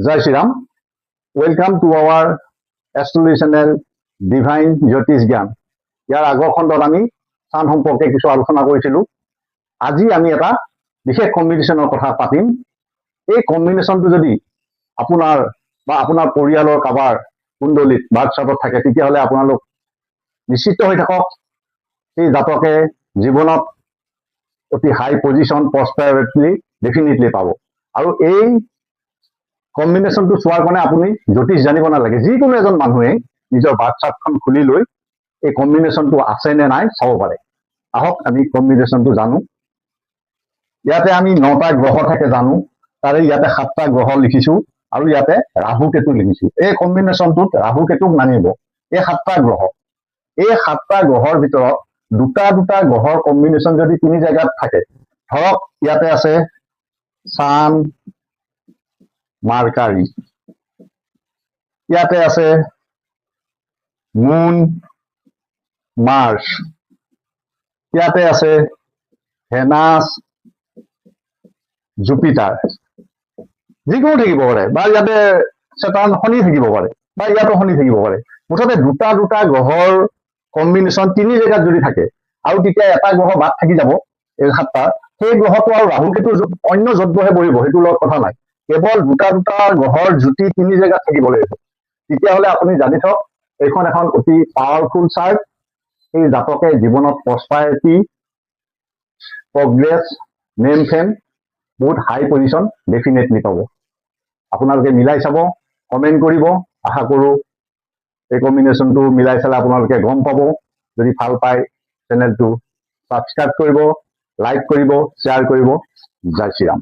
Jai Shri Ram. Welcome to our astrology channel Divine Jyotish Gyan. ইয়াৰ আগৰ খণ্ডত আমি চান সম্পৰ্কে কিছু আলোচনা কৰিছিলো। আজি আমি এটা বিশেষ কম্বিনেশ্যনৰ কথা পাতিম। এই কম্বিনেশ্যনটো যদি আপোনাৰ বা আপোনাৰ পৰিয়ালৰ কাবাৰ কুণ্ডলিত বাৰ্থ চাৰ্টত থাকে তেতিয়াহ'লে আপোনালোক নিশ্চিত হৈ থাকক এই জাতকে জীৱনত অতি হাই পজিশন প্ৰস্পেৰিটি ডেফিনেটলি পাব। আৰু এই কম্বিনেশ্যনটো চোৱাৰ কাৰণে আপুনি জ্যোতিষ জানিব নালাগে। যিকোনো এজন মানুহে নিজৰ বাৰ্থ চাৰ্টখন খুলি লৈ এই কম্বিনেশ্যনটো আছে নে নাই চাব পাৰে। আহক আমি কম্বিনেশ্যনটো জানো। ইয়াতে আমি 9টা গ্ৰহ থাকে জানো, তাৰে ইয়াতে 7টা গ্ৰহ লিখিছো আৰু ইয়াতে ৰাহু কেতু লিখিছো। এই কম্বিনেশ্যনটোত ৰাহু কেতুক নানিব। এই 7টা গ্ৰহ, এই 7টা গ্ৰহৰ ভিতৰত দুটা গ্ৰহৰ কম্বিনেশ্যন যদি 3 জেগাত থাকে, ধৰক ইয়াতে আছে চান, মাৰ্কাৰী, ইয়াতে আছে মুন, মাৰ্চ, ইয়াতে আছে ভেনাছ, জুপিটাৰ, যিকোনো থাকিব পাৰে, বা ইয়াতে চেটাৰ্ণ শনি থাকিব পাৰে, বা ইয়াতো শনি থাকিব পাৰে। মুঠতে দুটা গ্ৰহৰ কম্বিনেশ্যন 3 জেগাত যদি থাকে আৰু তেতিয়া এটা গ্ৰহ বাদ থাকি যাব এই 7টা, সেই গ্ৰহটো আৰু ৰাহু কেতু অন্য য'ত বহে বহিব, সেইটোৰ লগত কথা নাই। কেৱল দুটা গ্ৰহৰ জুতি 3 জেগাত থাকিব লাগিব। তেতিয়াহ'লে আপুনি জানি থওক এইখন এখন অতি পাৱাৰফুল চাৰ্ট। এই জাতকে জীৱনত প্ৰস্পাৰিটি, প্ৰগ্ৰেছ, নেম ফেম, বহুত হাই পজিশন ডেফিনেটলি পাব। আপোনালোকে মিলাই চাব, কমেণ্ট কৰিব। আশা কৰো এই কম্বিনেশ্যনটো মিলাই চালে আপোনালোকে গম পাব। যদি ভাল পায় চেনেলটো ছাবস্ক্ৰাইব কৰিব, লাইক কৰিব, শ্বেয়াৰ কৰিব। জয় শ্ৰী ৰাম।